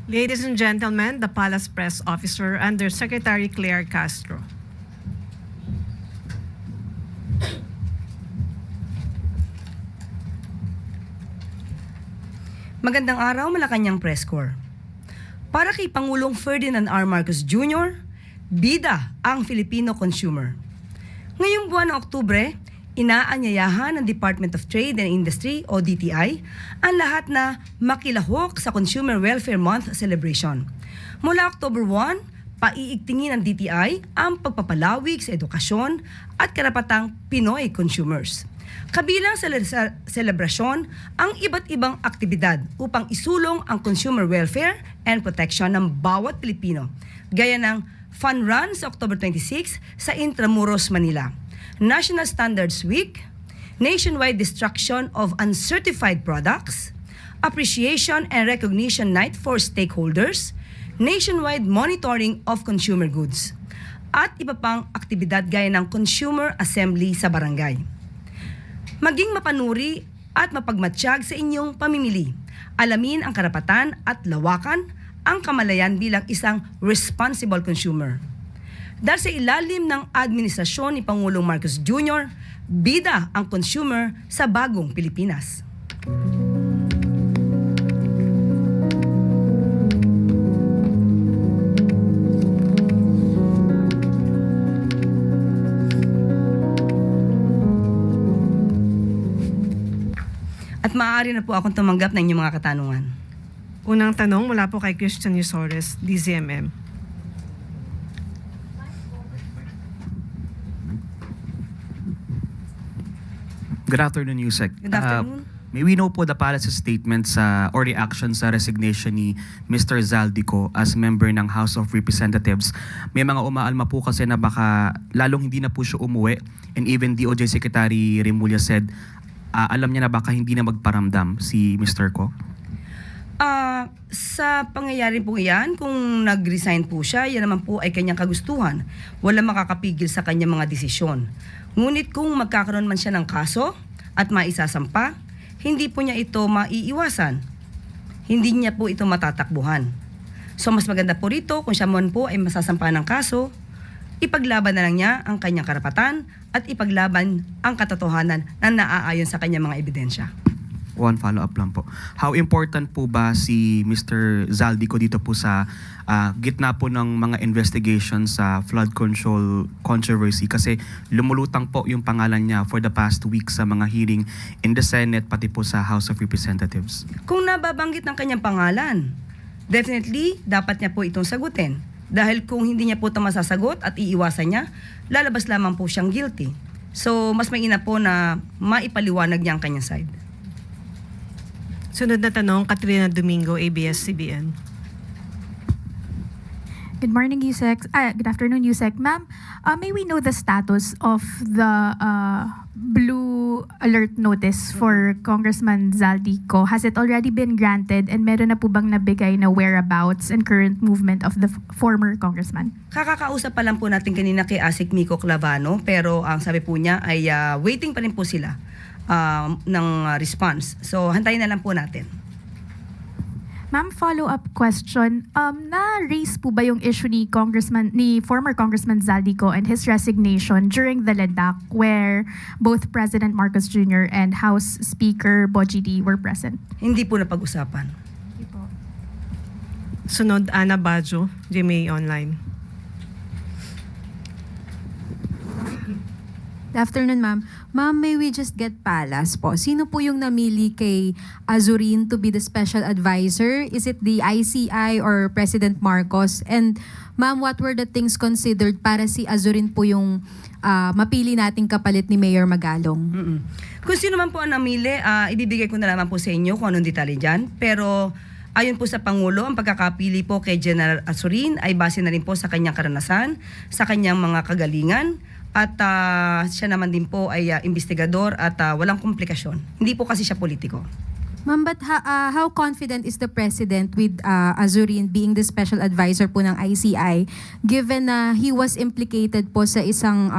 Ladies and gentlemen, the Palace Press Officer under Secretary Claire Castro. Magandang araw, Malacanang Press Corps. Para kay Pangulong Ferdinand R. Marcos Jr., bida ang Filipino consumer. Ngayong buwan ng Oktubre, inaanyayahan ng Department of Trade and Industry o DTI ang lahat na makilahok sa Consumer Welfare Month celebration. Mula October 1, paiigtingin ng DTI ang pagpapalawig sa edukasyon at karapatang Pinoy consumers. Kabilang sa selebrasyon ang iba't ibang aktibidad upang isulong ang consumer welfare and protection ng bawat Pilipino, gaya ng Fun Run sa October 26 sa Intramuros, Manila, National Standards Week, Nationwide Destruction of Uncertified Products, Appreciation and Recognition Night for Stakeholders, Nationwide Monitoring of Consumer Goods, at iba pang aktibidad gaya ng Consumer Assembly sa barangay. Maging mapanuri at mapagmatsyag sa inyong pamimili. Alamin ang karapatan at lawakan ang kamalayan bilang isang responsible consumer. Dahil sa ilalim ng administrasyon ni Pangulong Marcos Jr., bida ang consumer sa bagong Pilipinas. At maaari na po akong tumanggap ng inyong mga katanungan. Unang tanong mula po kay Christian Yusores, DZMM. Good afternoon, Yusek. Good afternoon. May we know po the Palace's statement or reaction sa resignation ni Mr. Zaldico as member ng House of Representatives. May mga umaalma po kasi na baka lalong hindi na po siya umuwi, and even DOJ Secretary Remulla said alam niya na baka hindi na magparamdam si Mr. Ko. Sa pangyayari po yan, kung nag-resign po siya, yan naman po ay kanyang kagustuhan. Wala makakapigil sa kanyang mga desisyon. Ngunit kung magkakaroon man siya ng kaso at maisasampa, hindi po niya ito maiiwasan. Hindi niya po ito matatakbuhan. So mas maganda po rito kung siya man po ay masasampa ng kaso, ipaglaban na lang niya ang kanyang karapatan at ipaglaban ang katotohanan na naaayon sa kanyang mga ebidensya. One follow-up lang po. How important po ba si Mr. Zaldico dito po sa gitna po ng mga investigation sa flood control controversy? Kasi lumulutang po yung pangalan niya for the past week sa mga hearing in the Senate pati po sa House of Representatives. Kung nababanggit ng kanyang pangalan, definitely dapat niya po itong sagutin. Dahil kung hindi niya po ito masasagot at iiwasan niya, lalabas lamang po siyang guilty. So mas mainam po na maipaliwanag niya ang kanyang side. Sunod na tanong, Katrina Domingo, ABS-CBN. Good morning, Yusek. Good afternoon, Yusek. Ma'am, may we know the status of the blue alert notice for Congressman Zaldico? Has it already been granted, and meron na po bang nabigay na whereabouts and current movement of the former congressman? Kakakausap pa lang po natin kanina kay Asik Miko Clavano, pero ang sabi po niya ay waiting pa rin po sila ng response. So hantayin na lang po natin. Ma'am, follow-up question. Na-raise po ba yung issue ni former Congressman Zaldico and his resignation during the LEDAC where both President Marcos Jr. and House Speaker Bogie D were present? Hindi po napag-usapan. Sunod, Ana Bajo, GMA Online. Good afternoon, ma'am. Ma'am, may we just get Palace po? Sino po yung namili kay Azurin to be the special advisor? Is it the ICI or President Marcos? And ma'am, what were the things considered para si Azurin po yung mapili nating kapalit ni Mayor Magalong? Kung sino man po ang namili, ibibigay ko na naman po sa inyo kung anong detalye dyan. Pero ayon po sa Pangulo, ang pagkakapili po kay General Azurin ay base na rin po sa kanyang karanasan, sa kanyang mga kagalingan, at siya naman din po ay investigador at walang komplikasyon. Hindi po kasi siya politiko. Ma'am, but how confident is the President with Azurin being the special advisor po ng ICI given na he was implicated po sa isang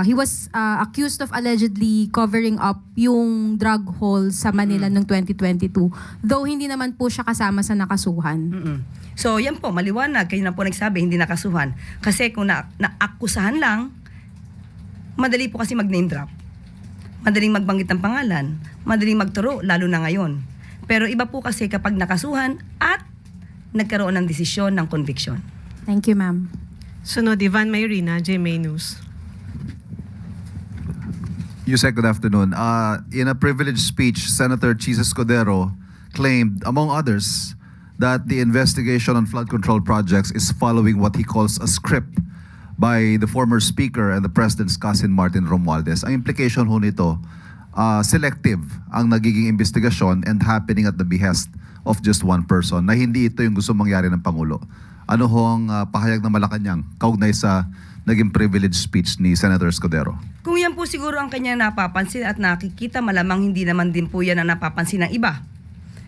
he was accused of allegedly covering up yung drug haul sa Manila noong 2022. Though hindi naman po siya kasama sa nakasuhan. Mm-mm. So yan po, maliwanag. Kayo na po nagsabi, hindi nakasuhan. Kasi kung naakusahan lang, madali po kasi mag-name drop. Madaling magbanggit ng pangalan. Madaling magturo, lalo na ngayon. Pero iba po kasi kapag nakasuhan at nagkaroon ng desisyon ng conviction. Thank you, ma'am. Sunod, Ivan Mayrina, GMA News. Yusek, good afternoon. In a privileged speech, Senator Chisa Escudero claimed, among others, that the investigation on flood control projects is following what he calls a script by the former Speaker and the President's cousin Martin Romualdez. Ang implication ho nito, selective ang nagiging investigasyon and happening at the behest of just one person, na hindi ito yung gusto mangyari ng Pangulo. Ano ho ang pahayag ng Malacanang kaugnay sa naging privileged speech ni Senator Escudero? Kung yan po siguro ang kanya napapansin at nakikita, malamang hindi naman din po yan ang napapansin ng iba.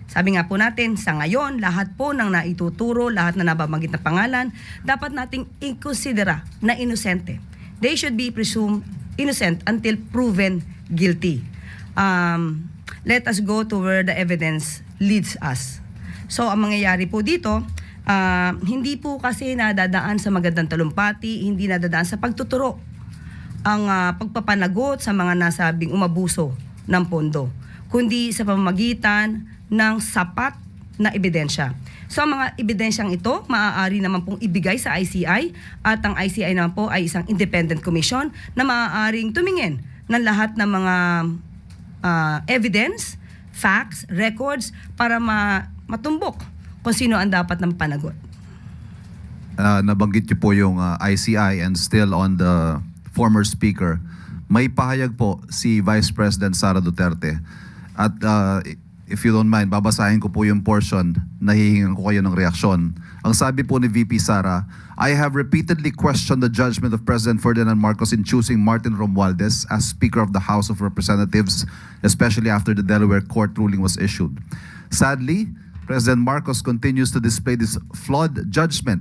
Sabi nga po natin, sa ngayon, lahat po ng naituturo, lahat na nababanggit na pangalan, dapat nating i-considera na inosente. They should be presumed innocent until proven guilty. Let us go to where the evidence leads us. So, ang mangyayari po dito, hindi po kasi nadadaan sa magandang talumpati, hindi nadadaan sa pagtuturo ang pagpapanagot sa mga nasabing umabuso ng pondo, kundi sa pamamagitan ng sapat na ebidensya. So ang mga ebidensyang ito, maaari naman pong ibigay sa ICI at ang ICI naman po ay isang independent commission na maaaring tumingin ng lahat ng mga evidence, facts, records para matumbok kung sino ang dapat ng panagot. Nabanggit niyo po yung ICI and still on the former Speaker. May pahayag po si Vice President Sara Duterte. At if you don't mind, babasahin ko po yung portion na hihingan ko kayo ng reaksyon. Ang sabi po ni VP Sara, I have repeatedly questioned the judgment of President Ferdinand Marcos in choosing Martin Romualdez as Speaker of the House of Representatives, especially after the Delaware court ruling was issued. Sadly, President Marcos continues to display this flawed judgment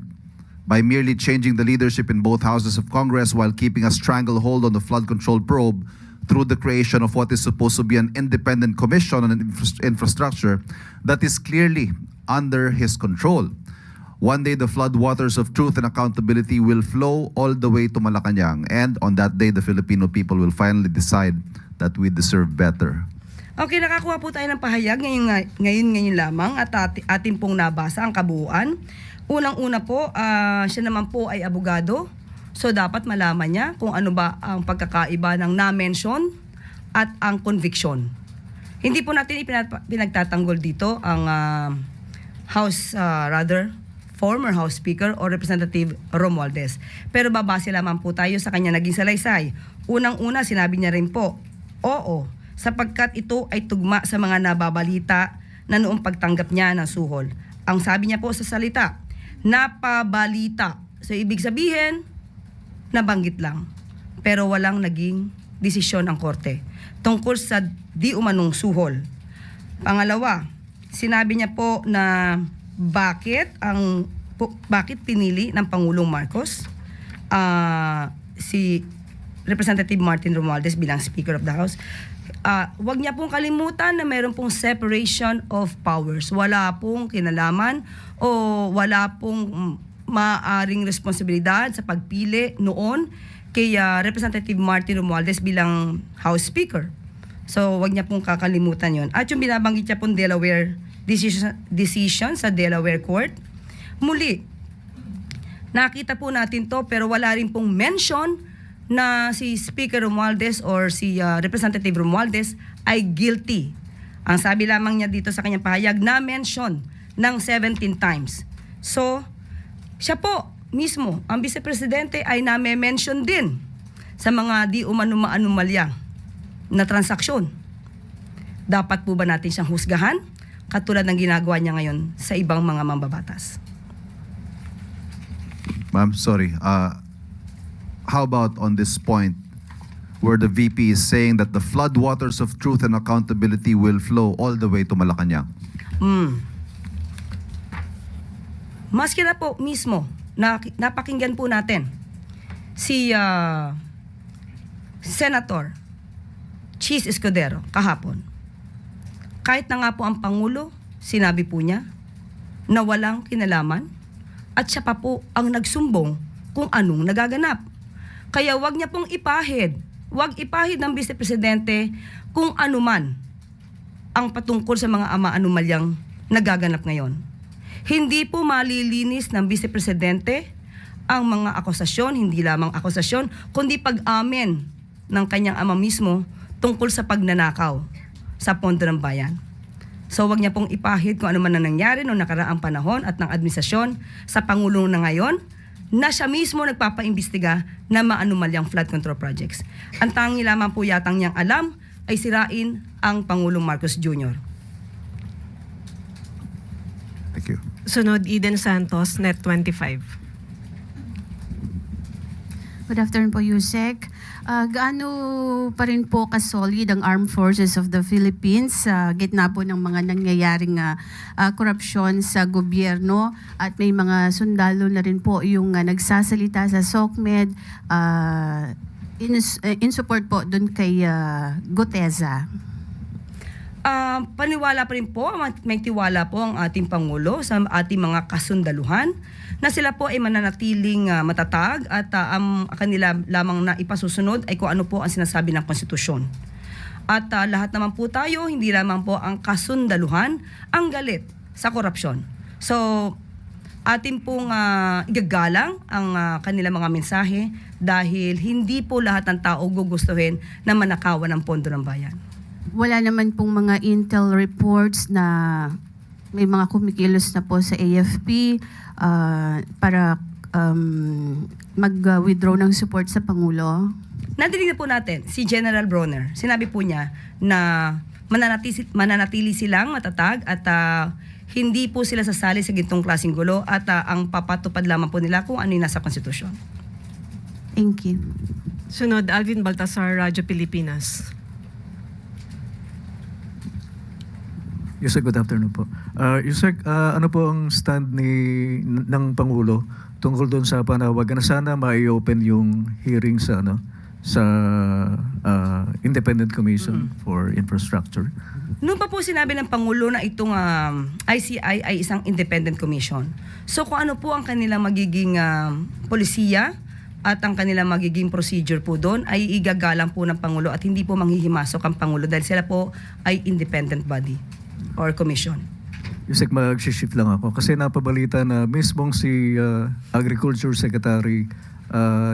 by merely changing the leadership in both houses of Congress while keeping a stranglehold on the flood control probe through the creation of what is supposed to be an independent commission on infrastructure that is clearly under his control. One day, the flood waters of truth and accountability will flow all the way to Malacanang, and on that day, the Filipino people will finally decide that we deserve better. Okay, nakakuha po tayo ng pahayag ngayon lamang at atin pong nabasa ang kabuuan. Unang-una po, siya naman po ay abogado. So dapat malaman niya kung ano ba ang pagkakaiba ng na-mention at ang conviction. Hindi po natin pinagtatanggol dito ang former House Speaker o Representative Romualdez. Pero babase lamang po tayo sa kanya naging salaysay. Unang-una, sinabi niya rin po, oo, sapagkat ito ay tugma sa mga nababalita na noong pagtanggap niya ng suhol. Ang sabi niya po sa salita, napabalita. So ibig sabihin, nabanggit lang. Pero walang naging desisyon ang korte tungkol sa di umanong suhol. Pangalawa, sinabi niya po na bakit pinili ng Pangulong Marcos si Representative Martin Romualdez bilang Speaker of the House. Wag niya pong kalimutan na mayroon pong separation of powers. Wala pong kinalaman o wala pong maaring responsibilidad sa pagpili noon kay Representative Martin Romualdez bilang House Speaker. So wag niya pong kakalimutan yon. At yung binabanggit niya pong Delaware decision sa Delaware Court, muli, nakita po natin to pero wala rin pong mention na si Speaker Romualdez or si Representative Romualdez ay guilty. Ang sabi lamang niya dito sa kanyang pahayag na mention ng 17 times. So, siya po mismo, ang Vice Presidente ay name-mention din sa mga di umano-anomalya na transaksyon. Dapat po ba natin siyang husgahan katulad ng ginagawa niya ngayon sa ibang mga mambabatas? Ma'am, sorry. How about on this point where the VP is saying that the flood waters of truth and accountability will flow all the way to Malacanang? Maski na po mismo, napakinggan po natin si Senator Chis Escudero kahapon. Kahit na nga po ang Pangulo, sinabi po niya na walang kinalaman at siya pa po ang nagsumbong kung anong nagaganap. Kaya wag niya pong ipahid, wag ipahid ng Vice Presidente kung ano man ang patungkol sa mga anomalyang nagaganap ngayon. Hindi po malilinis ng Vice Presidente ang mga akusasyon, hindi lamang akusasyon, kundi pag-amin ng kanyang ama mismo tungkol sa pagnanakaw sa pondo ng bayan. So wag niya pong ipahid kung ano man ang nangyari noong nakaraang panahon at ng administrasyon sa Pangulo na ngayon na siya mismo nagpapaimbestiga na maanumalyang flood control projects. Ang tangi lamang po yatang niyang alam ay sirain ang Pangulong Marcos Jr. Thank you. Sunod, Eden Santos, Net 25. Good afternoon po, Yusek. Gaano pa rin po ka-solid ang Armed Forces of the Philippines sa gitna po ng mga nangyayaring korupsyon sa gobyerno at may mga sundalo na rin po yung nagsasalita sa SOCMED in support po dun kay Guteza. Paniwala pa rin po, may tiwala po ang ating Pangulo sa ating mga kasundaluhan na sila po ay mananatiling matatag at ang kanila lamang na ipasusunod ay kung ano po ang sinasabi ng konstitusyon. At lahat naman po tayo, hindi lamang po ang kasundaluhan ang galit sa korupsyon. So, atin pong igagalang ang kanilang mga mensahe dahil hindi po lahat ng tao gugustuhin na manakawan ng pondo ng bayan. Wala naman pong mga intel reports na may mga kumikilos na po sa AFP para mag-withdraw ng support sa Pangulo. Nadinig na po natin si General Bronner. Sinabi po niya na mananatili silang matatag at hindi po sila sasali sa gintong klaseng gulo at ang papatupad lamang po nila kung ano yung nasa konstitusyon. Thank you. Sunod, Alvin Baltasar, Radyo Pilipinas. Yusek, good afternoon po. Yusek, ano po ang stand ng Pangulo tungkol doon sa panawagan na sana ma-open yung hearing sa Independent Commission for Infrastructure? Noon pa po sinabi ng Pangulo na itong ICI ay isang independent commission. So kung ano po ang kanilang magiging polisiya at ang kanilang magiging procedure po doon ay igagalang po ng Pangulo at hindi po manghihimasok ang Pangulo dahil sila po ay independent body or commission. Yusek, mag-shift lang ako kasi napabalita na mismong si Agriculture Secretary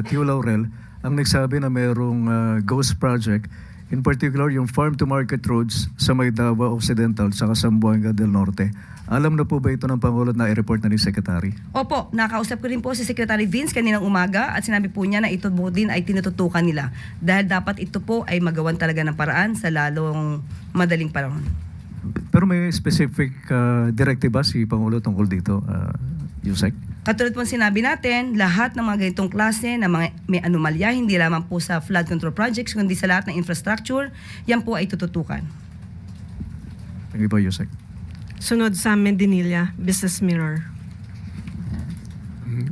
Tio Laurel ang nagsabi na mayroong ghost project, in particular yung farm-to-market roads sa may Davao Occidental sa Zamboanga del Norte. Alam na po ba ito ng Pangulo na i-report na ni Secretary? Opo, nakausap ko rin po si Secretary Vince kaninang umaga at sinabi po niya na ito po din ay tinututukan nila dahil dapat ito po ay magawan talaga ng paraan sa lalong madaling panahon. Pero may specific directive ba si Pangulo tungkol dito, Yusek? Katulad po sinabi natin, lahat ng mga ganitong klase na mga may anomalya, hindi lamang po sa flood control projects, kundi sa lahat ng infrastructure, yan po ay tututukan. Thank you po, Yusek. Sunod, Sam Mendinilla, Business Mirror.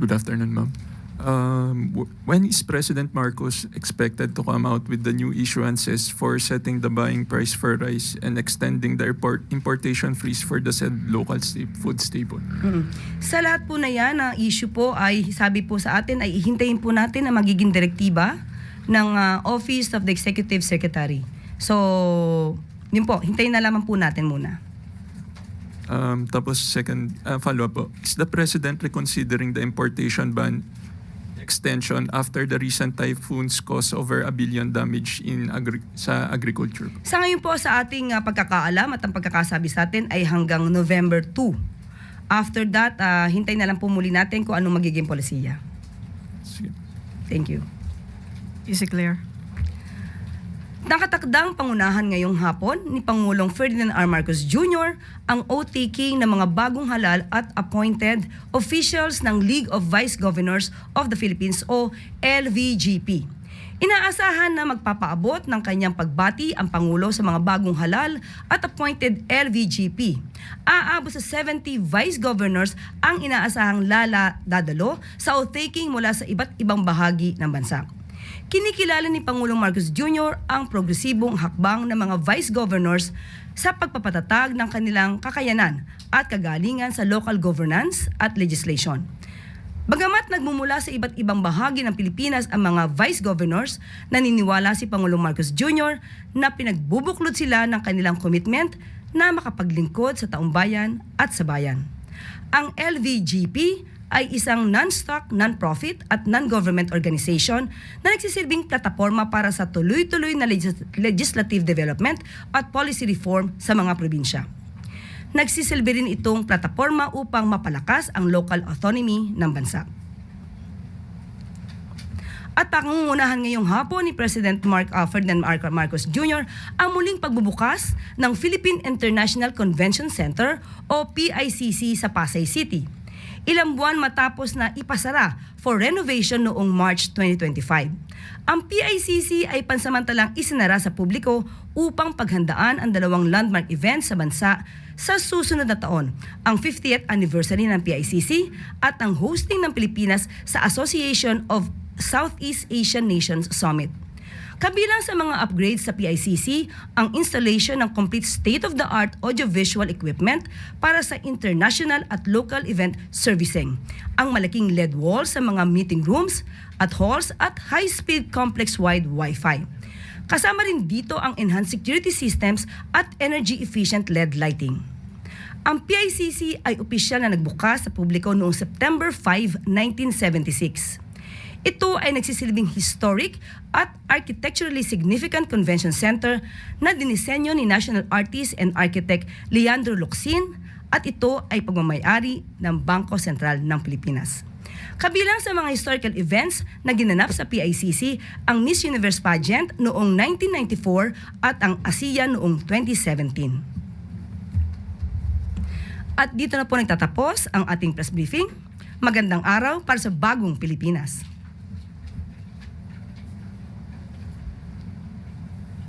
Good afternoon, ma'am. When is President Marcos expected to come out with the new issuances for setting the buying price for rice and extending the importation freeze for the said local food staple? Sa lahat po na yan, ang issue po ay sabi po sa atin ay ihintayin po natin na magiging direktiba ng Office of the Executive Secretary. So, yun po, hintayin na lamang po natin muna. Tapos second follow-up po, is the President reconsidering the importation ban extension after the recent typhoons caused over 1 billion damage in sa agriculture? Sa ngayon po sa ating pagkakaalam at ang pagkakasabi sa atin ay hanggang November 2. After that, hintay na lang po muli natin kung anong magiging polisiya. Sige. Thank you. Easy Claire. Nakatakdang pangunahan ngayong hapon ni Pangulong Ferdinand R. Marcos Jr. ang oath-taking ng mga bagong halal at appointed officials ng League of Vice Governors of the Philippines o LVGP. Inaasahan na magpapaabot ng kanyang pagbati ang Pangulo sa mga bagong halal at appointed LVGP. Aabot sa 70 Vice Governors ang inaasahang dadalo sa oath-taking mula sa iba't ibang bahagi ng bansa. kinikilala ni Pangulong Marcos Jr. ang progresibong hakbang ng mga vice governors sa pagpapatatag ng kanilang kakayanan at kagalingan sa local governance at legislation. Bagamat nagmumula sa iba't ibang bahagi ng Pilipinas ang mga vice governors, naniniwala si Pangulong Marcos Jr. na pinagbubuklod sila ng kanilang commitment na makapaglingkod sa taumbayan at sa bayan. Ang LVGP ay isang non-stock, non-profit at non-government organization na nagsisilbing plataforma para sa tuloy-tuloy na legislative development at policy reform sa mga probinsya. Nagsisilbi rin itong plataforma upang mapalakas ang local autonomy ng bansa. At pangungunahan ngayong hapon ni President Ferdinand Marcos Jr. ang muling pagbubukas ng Philippine International Convention Center o PICC sa Pasay City. Ilang buwan matapos na ipasara for renovation noong March 2025. Ang PICC ay pansamantalang isinara sa publiko upang paghandaan ang dalawang landmark events sa bansa sa susunod na taon, ang 50th anniversary ng PICC at ang hosting ng Pilipinas sa Association of Southeast Asian Nations Summit. Kabilang sa mga upgrades sa PICC, ang installation ng complete state-of-the-art audiovisual equipment para sa international at local event servicing, ang malaking LED wall sa mga meeting rooms at halls at high-speed complex-wide Wi-Fi. Kasama rin dito ang enhanced security systems at energy-efficient LED lighting. Ang PICC ay opisyal na nagbukas sa publiko noong September 5, 1976. Ito ay nagsisilbing historic at architecturally significant convention center na dinisenyo ni national artist and architect Leandro Locsin at ito ay pagmamayari ng Bangko Sentral ng Pilipinas. Kabilang sa mga historical events na ginanap sa PICC ang Miss Universe pageant noong 1994 at ang ASEAN noong 2017. At dito na po nagtatapos ang ating press briefing. Magandang araw para sa bagong Pilipinas.